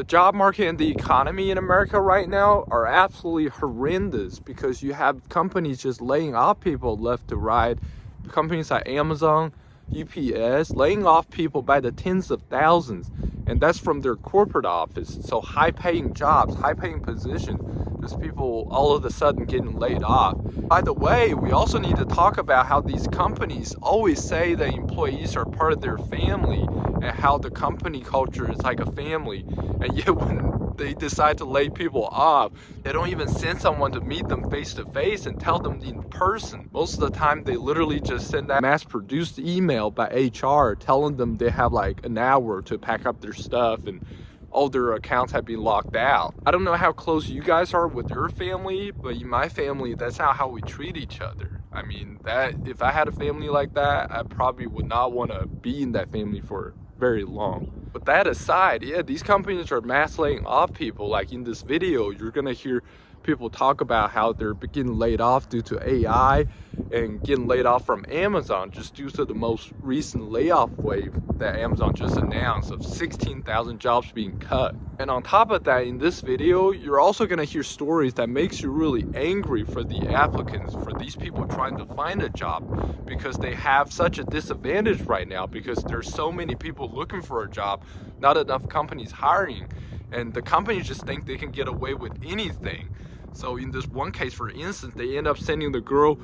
The job market and the economy in America right now are absolutely horrendous because you have companies just laying off people left to right. Companies like Amazon, UPS, laying off people by the tens of thousands. And that's from their corporate office. So high-paying jobs, high-paying positions, there's people all of a sudden getting laid off. By the way, we also need to talk about how these companies always say that employees are part of their family and how the company culture is like a family. And yet when they decide to lay people off, they don't even send someone to meet them face to face and tell them in person. Most of the time, they literally just send that mass-produced email by HR telling them they have like an hour to pack up their stuff and all their accounts have been locked out. I don't know how close you guys are with your family, but in my family, that's not how we treat each other. I mean, that if I had a family like that, I probably would not want to be in that family for very long. But that aside, yeah, these companies are mass laying off people. Like in this video, you're gonna hear people talk about how they're getting laid off due to AI and getting laid off from Amazon just due to the most recent layoff wave that Amazon just announced of 16,000 jobs being cut. And on top of that, in this video, you're also gonna hear stories that makes you really angry for the applicants, for these people trying to find a job, because they have such a disadvantage right now because there's so many people looking for a job, not enough companies hiring, and the companies just think they can get away with anything. So in this one case, for instance, they end up sending the girl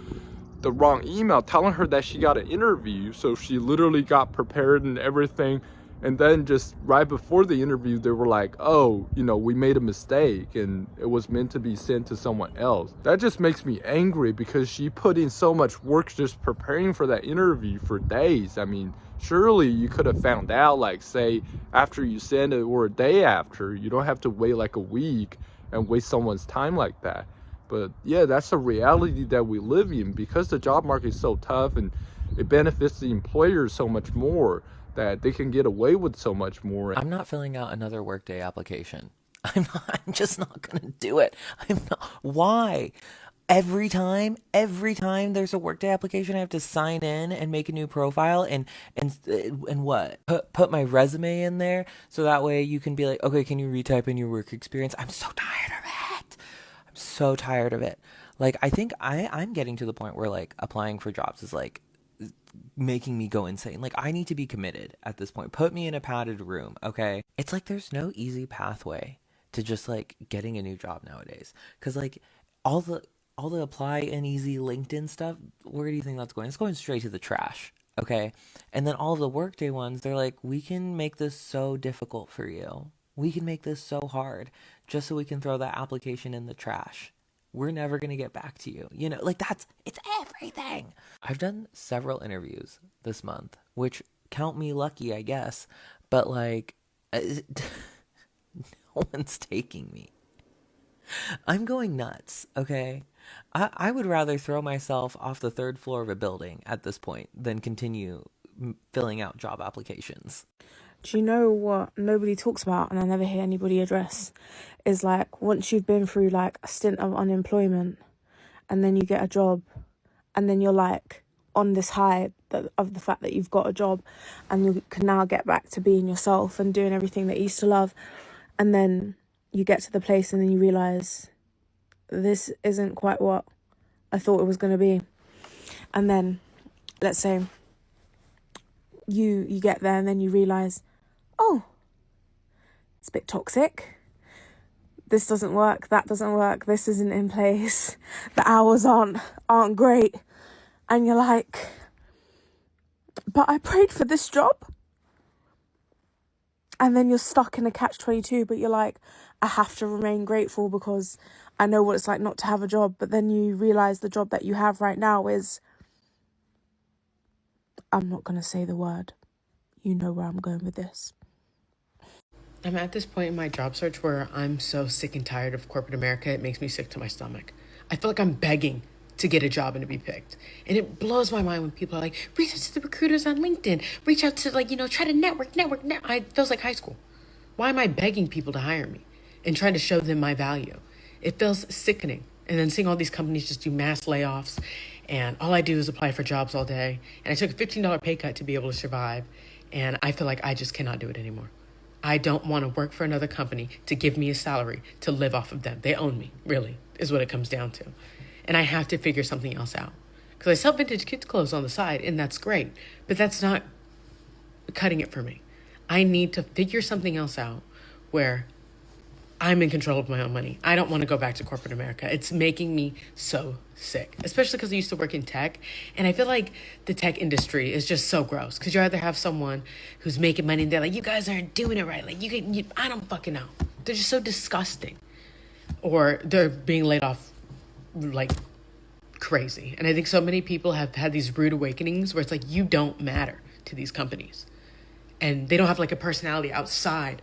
the wrong email telling her that she got an interview. So she literally got prepared and everything. And then just right before the interview, they were like, oh, we made a mistake and it was meant to be sent to someone else. That just makes me angry because she put in so much work just preparing for that interview for days. I mean, surely you could have found out, like, say, after you send it or a day after. You don't have to wait like a week and waste someone's time like that. But yeah, that's a reality that we live in because the job market is so tough and it benefits the employers so much more that they can get away with so much more. I'm not filling out another Workday application. I'm just not gonna do it. I'm not. Why? Every time there's a Workday application, I have to sign in and make a new profile and what? Put my resume in there so that way you can be like, okay, can you retype in your work experience? I'm so tired of it. I'm so tired of it. Like, I think I'm getting to the point where like applying for jobs is like making me go insane. Like, I need to be committed at this point. Put me in a padded room, okay? It's like there's no easy pathway to just like getting a new job nowadays. Cause like all the apply and easy LinkedIn stuff, where do you think that's going? It's going straight to the trash, okay? And then all the Workday ones, they're like, we can make this so difficult for you. We can make this so hard just so we can throw that application in the trash. We're never going to get back to you. Like it's everything. I've done several interviews this month, which count me lucky, I guess. But like, no one's taking me. I'm going nuts, okay? I would rather throw myself off the third floor of a building at this point than continue filling out job applications. Do you know what nobody talks about, and I never hear anybody address, is like once you've been through like a stint of unemployment and then you get a job and then you're like on this high of the fact that you've got a job and you can now get back to being yourself and doing everything that you used to love, and then you get to the place and then you realise this isn't quite what I thought it was going to be. And then, let's say, you get there and then you realise, oh, it's a bit toxic. This doesn't work, that doesn't work, this isn't in place, the hours aren't great. And you're like, but I prayed for this job. And then you're stuck in a catch-22, but you're like, I have to remain grateful because I know what it's like not to have a job. But then you realise the job that you have right now is, I'm not going to say the word. You know where I'm going with this. I'm at this point in my job search where I'm so sick and tired of corporate America, it makes me sick to my stomach. I feel like I'm begging to get a job and to be picked. And it blows my mind when people are like, reach out to the recruiters on LinkedIn, reach out to try to network. It feels like high school. Why am I begging people to hire me and trying to show them my value? It feels sickening. And then seeing all these companies just do mass layoffs, and all I do is apply for jobs all day. And I took a $15 pay cut to be able to survive. And I feel like I just cannot do it anymore. I don't want to work for another company to give me a salary to live off of them. They own me, really, is what it comes down to. And I have to figure something else out. Because I sell vintage kids' clothes on the side, and that's great. But that's not cutting it for me. I need to figure something else out where I'm in control of my own money. I don't want to go back to corporate America. It's making me so sick, especially because I used to work in tech. And I feel like the tech industry is just so gross because you either have someone who's making money and they're like, you guys aren't doing it right. Like, I don't fucking know. They're just so disgusting. Or they're being laid off like crazy. And I think so many people have had these rude awakenings where it's like, you don't matter to these companies. And they don't have like a personality outside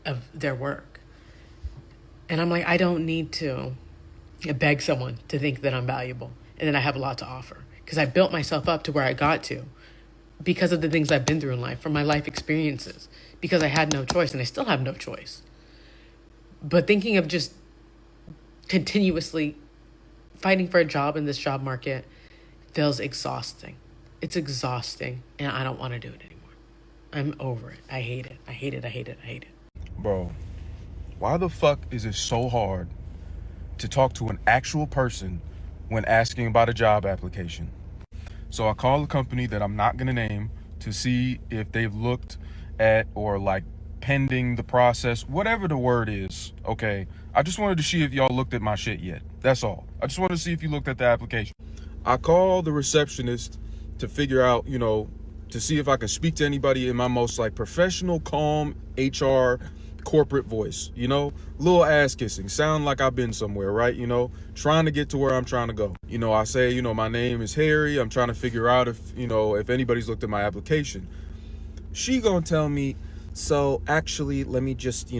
of their work. And I'm like, I don't need to beg someone to think that I'm valuable and that I have a lot to offer. Because I built myself up to where I got to because of the things I've been through in life, from my life experiences, because I had no choice and I still have no choice. But thinking of just continuously fighting for a job in this job market feels exhausting. It's exhausting and I don't want to do it anymore. I'm over it. I hate it. I hate it. I hate it. I hate it. Bro, why the fuck is it so hard to talk to an actual person when asking about a job application? So I call a company that I'm not gonna name to see if they've looked at or like pending the process, whatever the word is, okay? I just wanted to see if y'all looked at my shit yet. That's all. I just wanted to see if you looked at the application. I call the receptionist to figure out, to see if I can speak to anybody in my most like professional, calm HR corporate voice, little ass kissing, sound like I've been somewhere, right? Trying to get to where I'm trying to go. I say, my name is Harry. I'm trying to figure out if anybody's looked at my application. She gonna tell me, so actually, let me just,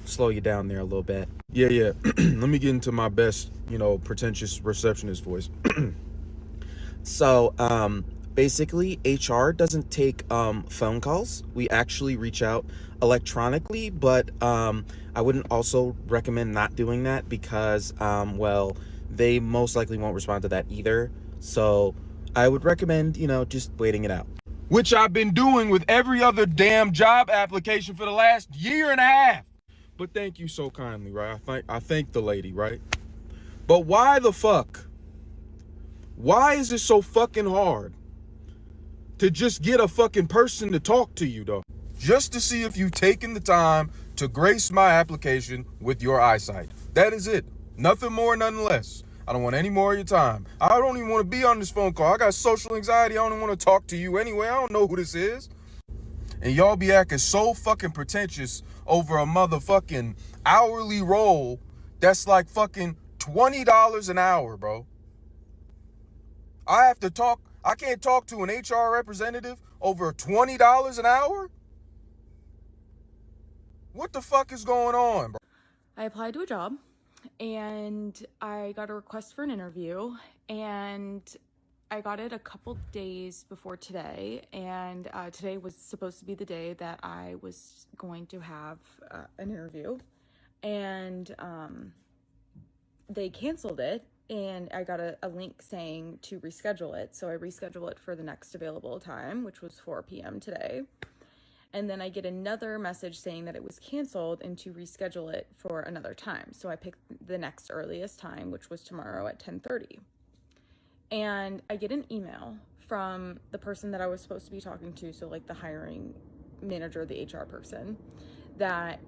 slow you down there a little bit. Yeah. Let me get into my best, pretentious receptionist voice. So, basically, HR doesn't take phone calls. We actually reach out electronically, but I wouldn't also recommend not doing that because, they most likely won't respond to that either. So I would recommend, just waiting it out. Which I've been doing with every other damn job application for the last year and a half. But thank you so kindly, right? I thank the lady, right? But why the fuck? Why is it so fucking hard to just get a fucking person to talk to you, though? Just to see if you've taken the time to grace my application with your eyesight. That is it. Nothing more, nothing less. I don't want any more of your time. I don't even want to be on this phone call. I got social anxiety. I don't even want to talk to you anyway. I don't know who this is. And y'all be acting so fucking pretentious over a motherfucking hourly role that's like fucking $20 an hour, bro. I can't talk to an HR representative over $20 an hour? What the fuck is going on, bro? I applied to a job and I got a request for an interview and I got it a couple days before today, and today was supposed to be the day that I was going to have an interview, and they canceled it, and I got a link saying to reschedule it, so I rescheduled it for the next available time, which was 4 p.m. today, and then I get another message saying that it was canceled and to reschedule it for another time, so I picked the next earliest time, which was tomorrow at 10:30. And I get an email from the person that I was supposed to be talking to, so like the hiring manager, the HR person, that,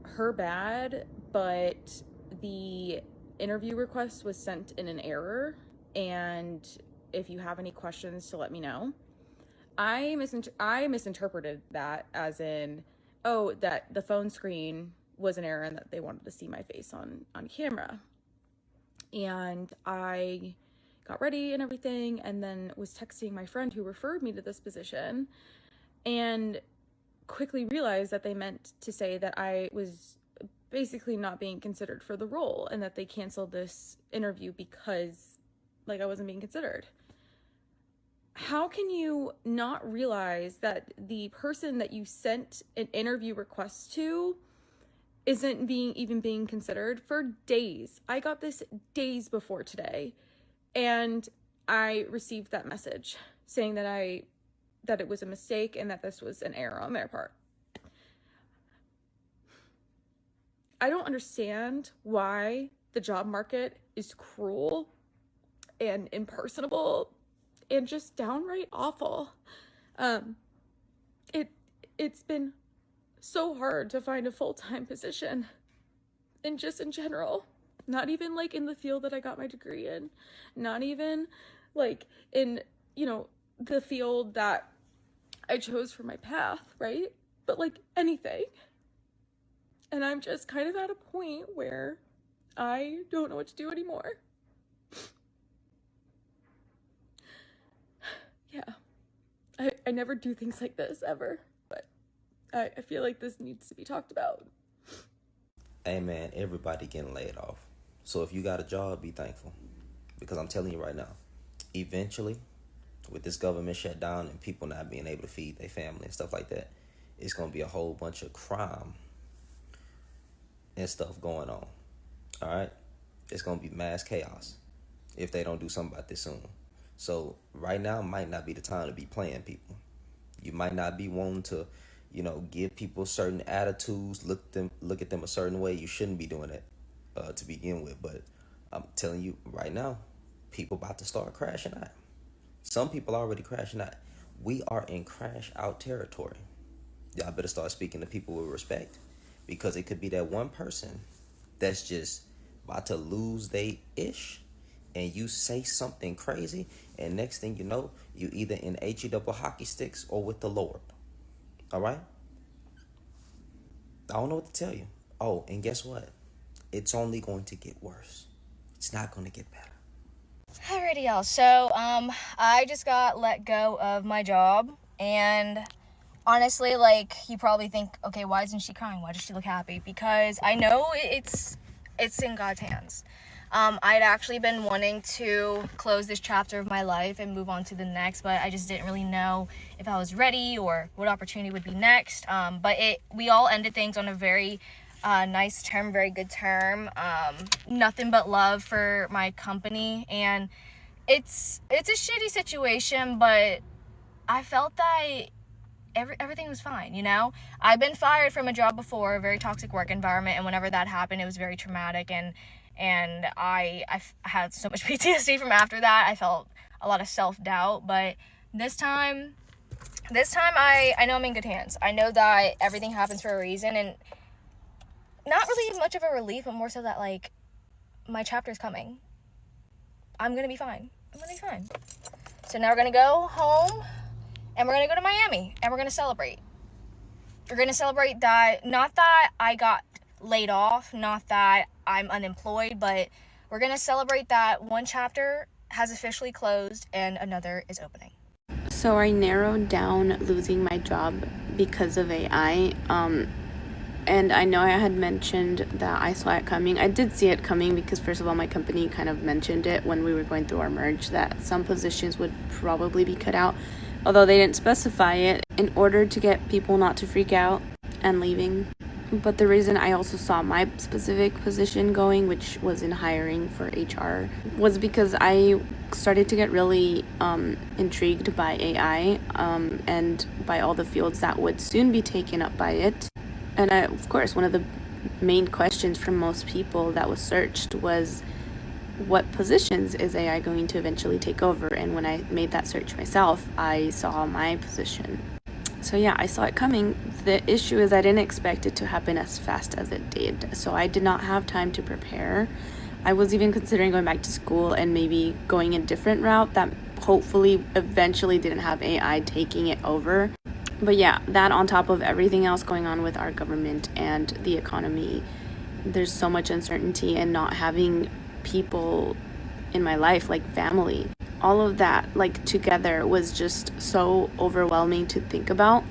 her bad, but the interview request was sent in an error, and if you have any questions to let me know. I misinterpreted that as in, that the phone screen was an error and that they wanted to see my face on camera. And I got ready and everything, and then was texting my friend who referred me to this position, and quickly realized that they meant to say that I was basically not being considered for the role, and that they canceled this interview because, I wasn't being considered. How can you not realize that the person that you sent an interview request to isn't even being considered for days? I got this days before today, and I received that message saying that it was a mistake and that this was an error on their part. I don't understand why the job market is cruel and impersonable and just downright awful. Um, it's been so hard to find a full-time position, and just in general, not even like in the field that I got my degree in, not even like in, the field that I chose for my path, right? But like anything. And I'm just kind of at a point where I don't know what to do anymore. Yeah. I never do things like this ever, but I feel like this needs to be talked about. Hey man, everybody getting laid off. So if you got a job, be thankful. Because I'm telling you right now, eventually, with this government shutdown and people not being able to feed their family and stuff like that, it's going to be a whole bunch of crime and stuff going on. All right? It's going to be mass chaos if they don't do something about this soon. So right now might not be the time to be playing people. You might not be wanting to, give people certain attitudes, look at them a certain way. You shouldn't be doing that to begin with. But I'm telling you right now, people about to start crashing out. Some people are already crashing out. We are in crash out territory. Y'all better start speaking to people with respect, because it could be that one person that's just about to lose they ish, and you say something crazy, and next thing you know, you either in HE double hockey sticks or with the Lord. All right? I don't know what to tell you. Oh, and guess what? It's only going to get worse. It's not going to get better. Alrighty, y'all. So, I just got let go of my job, and honestly, like, you probably think, okay, why isn't she crying? Why does she look happy? Because I know it's in God's hands. I'd actually been wanting to close this chapter of my life and move on to the next, but I just didn't really know if I was ready or what opportunity would be next. But we all ended things on a very nice term, very good term. Nothing but love for my company, and it's a shitty situation, but I felt that everything was fine, I've been fired from a job before, a very toxic work environment, and whenever that happened, it was very traumatic, and I had so much PTSD from after that. I felt a lot of self-doubt, but this time I know I'm in good hands. I know that everything happens for a reason, and not really much of a relief, but more so that, like, my chapter's coming. I'm gonna be fine. So now we're gonna go home, and we're gonna go to Miami, and we're gonna celebrate. We're gonna celebrate that, not that I got laid off, not that I'm unemployed, but we're gonna celebrate that one chapter has officially closed and another is opening. So I narrowed down losing my job because of AI. And I know I had mentioned that I saw it coming. I did see it coming because, first of all, my company kind of mentioned it when we were going through our merge, that some positions would probably be cut out, although they didn't specify it, in order to get people not to freak out and leaving. But the reason I also saw my specific position going, which was in hiring for HR, was because I started to get really intrigued by AI and by all the fields that would soon be taken up by it. And of course, one of the main questions from most people that was searched was, what positions is AI going to eventually take over? And when I made that search myself, I saw my position. So yeah, I saw it coming. The issue is I didn't expect it to happen as fast as it did. So I did not have time to prepare. I was even considering going back to school and maybe going a different route that hopefully eventually didn't have AI taking it over. But yeah, that on top of everything else going on with our government and the economy, there's so much uncertainty, and not having people in my life, like family, all of that, like, together was just so overwhelming to think about.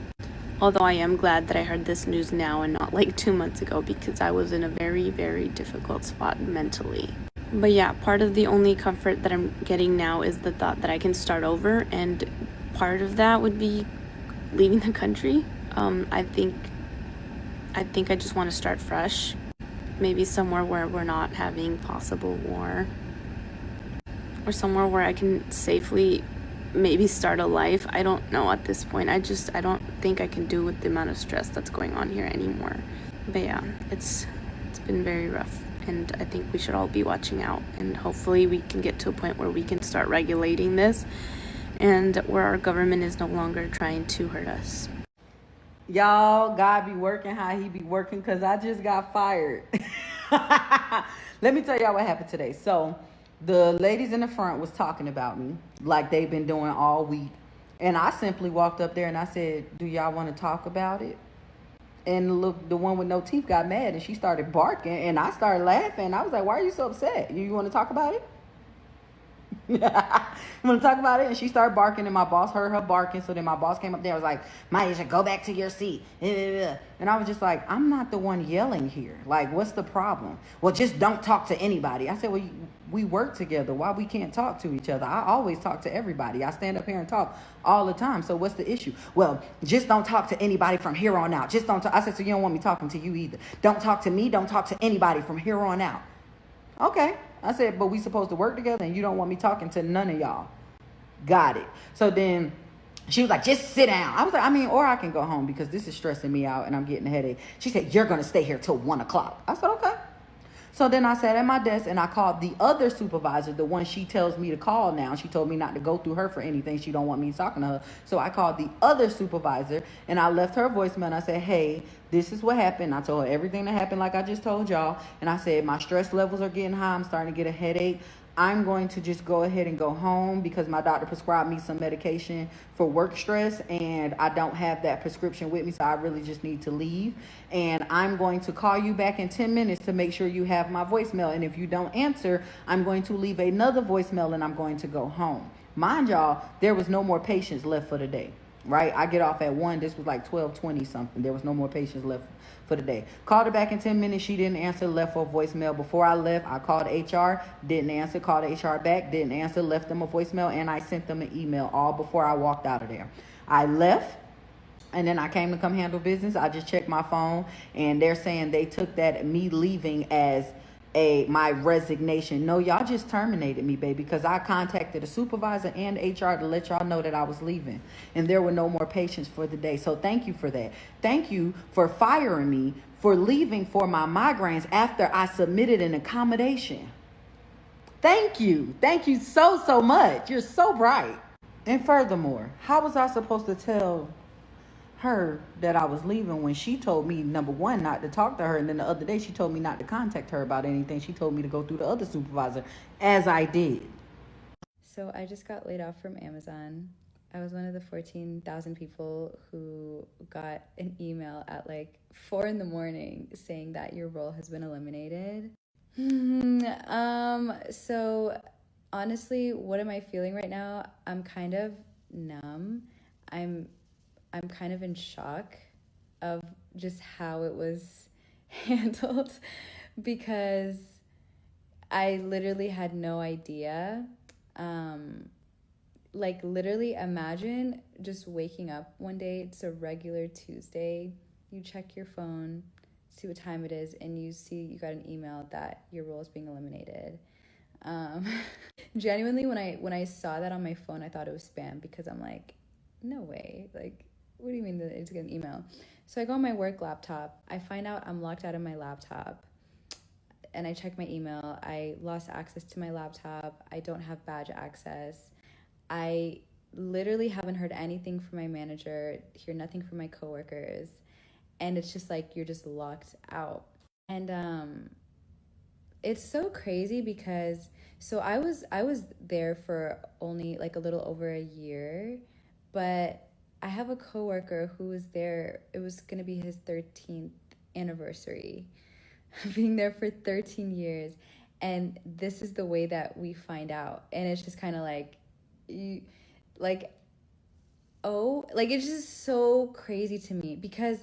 Although I am glad that I heard this news now and not like 2 months ago, because I was in a very, very difficult spot mentally. But yeah, part of the only comfort that I'm getting now is the thought that I can start over, and part of that would be leaving the country. I think I just want to start fresh, maybe somewhere where we're not having possible war, or somewhere where I can safely maybe start a life. I don't know at this point. I don't think I can do with the amount of stress that's going on here anymore. But yeah, it's It's been very rough, and I think we should all be watching out, and hopefully we can get to a point where we can start regulating this and where our government is no longer trying to hurt us. Y'all, God be working how he be working, because I just got fired. Let me tell y'all what happened today. So the ladies in the front was talking about me like they've been doing all week. And I simply walked up there and I said, do y'all want to talk about it? And look, the one with no teeth got mad and she started barking and I started laughing. I was like, why are you so upset? You want to talk about it? You want to talk about it? And she started barking, and my boss heard her barking. So then my boss came up there and was like, Maisha, go back to your seat. And I was just like, I'm not the one yelling here. Like, what's the problem? Well, just don't talk to anybody. I said, well, we work together. Why we can't talk to each other? I always talk to everybody. I stand up here and talk all the time. So what's the issue? Well, just don't talk to anybody from here on out. Just don't talk. I said, so you don't want me talking to you either. Don't talk to me. Don't talk to anybody from here on out. Okay. I said, but we supposed to work together and you don't want me talking to none of y'all. Got it. So then she was like, just sit down. I was like, or I can go home because this is stressing me out and I'm getting a headache. She said, you're going to stay here till 1 o'clock. I said, okay. So then I sat at my desk and I called the other supervisor, the one she tells me to call now. She told me not to go through her for anything. She don't want me talking to her. So I called the other supervisor and I left her a voicemail and I said, hey, this is what happened. I told her everything that happened like I just told y'all. And I said, my stress levels are getting high. I'm starting to get a headache. I'm going to just go ahead and go home because my doctor prescribed me some medication for work stress and I don't have that prescription with me, so I really just need to leave. And I'm going to call you back in 10 minutes to make sure you have my voicemail. And if you don't answer, I'm going to leave another voicemail and I'm going to go home. Mind y'all, there was no more patients left for the day, right? I get off at 1. This was like 12:20 something. There was no more patients left for the day. Called her back in 10 minutes. She didn't answer, left her a voicemail. Before I left, I called HR, didn't answer, called HR back, didn't answer, left them a voicemail, and I sent them an email all before I walked out of there. I left. And then I came to come handle business. I just checked my phone and they're saying they took that me leaving as my resignation. No, y'all just terminated me, baby, because I contacted a supervisor and HR to let y'all know that I was leaving and there were no more patients for the day. So thank you for that. Thank you for firing me for leaving for my migraines after I submitted an accommodation. Thank you. Thank you so much. You're so bright. And furthermore, how was I supposed to tell her that I was leaving when she told me, number one, not to talk to her, and then the other day she told me not to contact her about anything. She told me to go through the other supervisor, as I did. So I just got laid off from Amazon. I was one of the 14,000 people who got an email at like 4 a.m. saying that your role has been eliminated. So honestly, what am I feeling right now? I'm kind of numb. I'm kind of in shock of just how it was handled because I literally had no idea. Like literally imagine just waking up one day, it's a regular Tuesday, you check your phone, see what time it is, and you see you got an email that your role is being eliminated. Genuinely, when I saw that on my phone, I thought it was spam because I'm like, no way, like, what do you mean that it's an email? So I go on my work laptop. I find out I'm locked out of my laptop. And I check my email. I lost access to my laptop. I don't have badge access. I literally haven't heard anything from my manager, hear nothing from my coworkers. And it's just like you're just locked out. And it's so crazy because so I was there for only like a little over a year, but I have a coworker who was there. It was going to be his 13th anniversary, being there for 13 years. And this is the way that we find out. And it's just kind of like, it's just so crazy to me because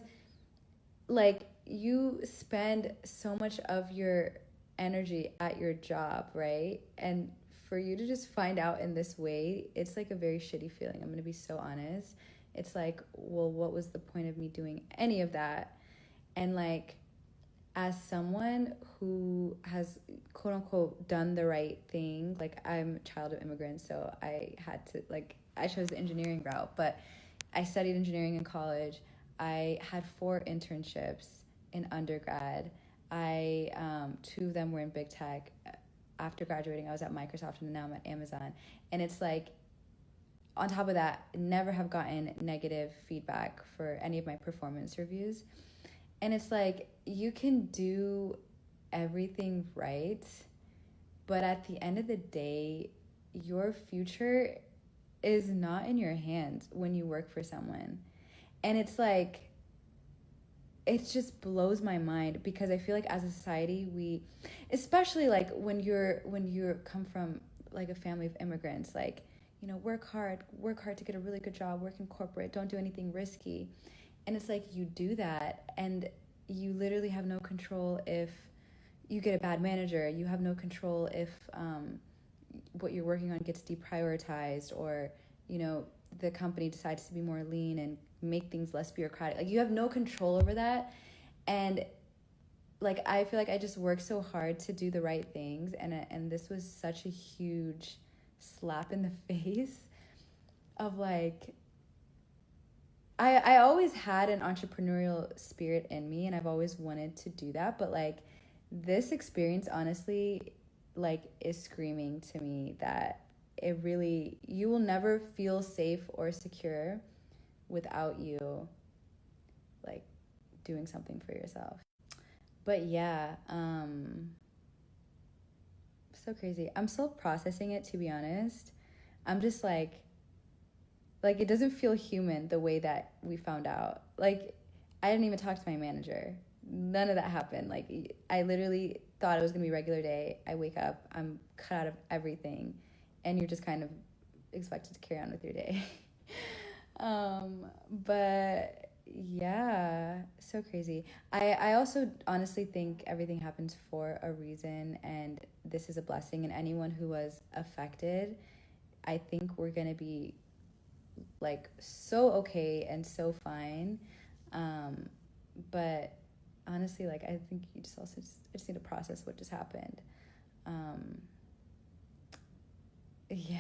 like you spend so much of your energy at your job, right? And for you to just find out in this way, it's like a very shitty feeling. I'm going to be so honest. It's like, well, what was the point of me doing any of that? And like, as someone who has quote unquote done the right thing, like I'm a child of immigrants, so I had to I chose the engineering route, but I studied engineering in college. I had 4 internships in undergrad. Two of them were in big tech. After graduating, I was at Microsoft and now I'm at Amazon. And it's like, on top of that, never have gotten negative feedback for any of my performance reviews. And it's like, you can do everything right, but at the end of the day, your future is not in your hands when you work for someone. And it's like, it just blows my mind, because I feel like as a society, we, especially like when you're come from like a family of immigrants, like, you know, work hard to get a really good job, work in corporate, don't do anything risky. And it's like, you do that and you literally have no control if you get a bad manager. You have no control if what you're working on gets deprioritized, or, you know, the company decides to be more lean and make things less bureaucratic. Like, you have no control over that. And like, I feel like I just worked so hard to do the right things, and this was such a huge slap in the face of like, I always had an entrepreneurial spirit in me, and I've always wanted to do that, but like, this experience honestly like is screaming to me that it really, you will never feel safe or secure without you like doing something for yourself. But yeah, so crazy. I'm still processing it, to be honest. I'm just like it doesn't feel human the way that we found out. Like, I didn't even talk to my manager. None of that happened. Like, I literally thought it was gonna be a regular day. I wake up, I'm cut out of everything, and you're just kind of expected to carry on with your day. But yeah, so crazy. I also honestly think everything happens for a reason, and this is a blessing. And anyone who was affected, I think we're gonna be like so okay and so fine. But honestly, like, I think you just also just need to process what just happened. Yeah.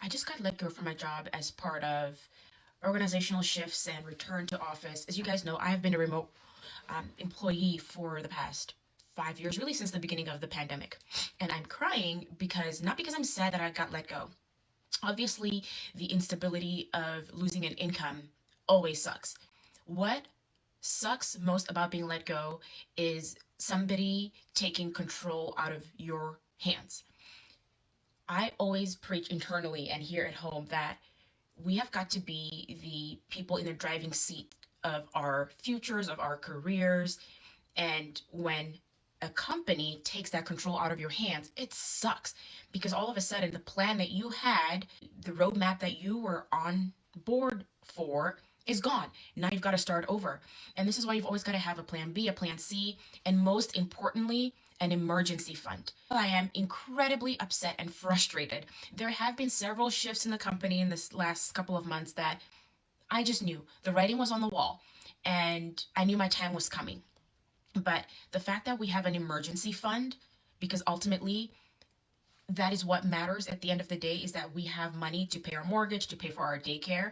I just got let go from my job as part of organizational shifts and return to office. As you guys know, I have been a remote employee for the past 5 years, really since the beginning of the pandemic. And I'm crying not because I'm sad that I got let go. Obviously, the instability of losing an income always sucks. What sucks most about being let go is somebody taking control out of your hands. I always preach internally and here at home that we have got to be the people in the driving seat of our futures, of our careers. And when a company takes that control out of your hands, it sucks, because all of a sudden the plan that you had, the roadmap that you were on board for, is gone. Now you've got to start over. And this is why you've always got to have a plan B, a plan C, and most importantly, an emergency fund. I am incredibly upset and frustrated. There have been several shifts in the company in this last couple of months that I just knew the writing was on the wall, and I knew my time was coming. But the fact that we have an emergency fund, because ultimately that is what matters at the end of the day, is that we have money to pay our mortgage, to pay for our daycare.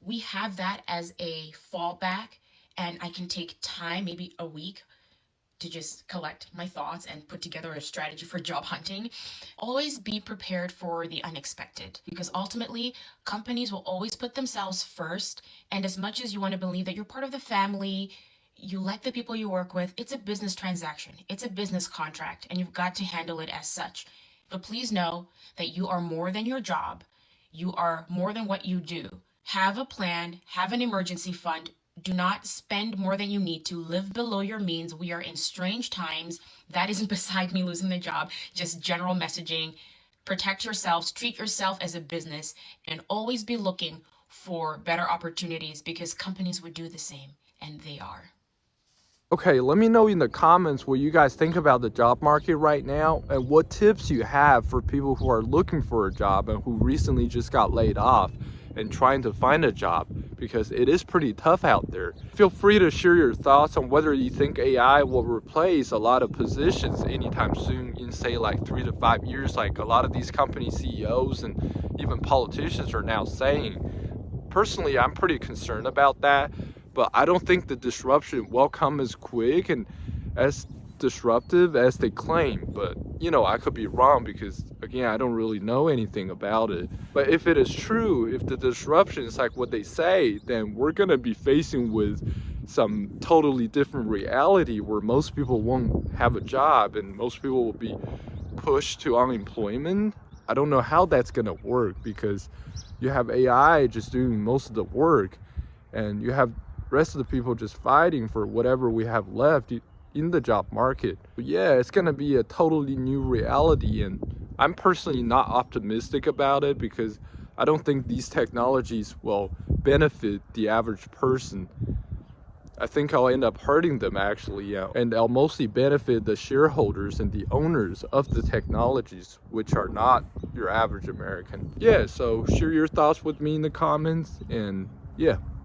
We have that as a fallback, and I can take time, maybe a week, to just collect my thoughts and put together a strategy for job hunting. Always be prepared for the unexpected, because ultimately companies will always put themselves first. And as much as you want to believe that you're part of the family, you like the people you work with, it's a business transaction. It's a business contract, and you've got to handle it as such. But please know that you are more than your job. You are more than what you do. Have a plan, have an emergency fund. Do not spend more than you need to. Live below your means. We are in strange times. That isn't beside me losing the job, just general messaging. Protect yourselves, treat yourself as a business, and always be looking for better opportunities, because companies would do the same, and they are. Okay, let me know in the comments what you guys think about the job market right now, and what tips you have for people who are looking for a job and who recently just got laid off and trying to find a job, because it is pretty tough out there. Feel free to share your thoughts on whether you think AI will replace a lot of positions anytime soon in, say, like 3 to 5 years, like a lot of these company CEOs and even politicians are now saying. Personally, I'm pretty concerned about that, But I don't think the disruption will come as quick and as disruptive as they claim. But, I could be wrong because, again, I don't really know anything about it. But if it is true, if the disruption is like what they say, then we're going to be facing with some totally different reality where most people won't have a job and most people will be pushed to unemployment. I don't know how that's going to work because you have AI just doing most of the work and you have rest of the people just fighting for whatever we have left in the job market. But yeah, it's going to be a totally new reality, and I'm personally not optimistic about it because I don't think these technologies will benefit the average person. I think I'll end up hurting them actually, yeah. And I'll mostly benefit the shareholders and the owners of the technologies, which are not your average American. Yeah, so share your thoughts with me in the comments, and yeah.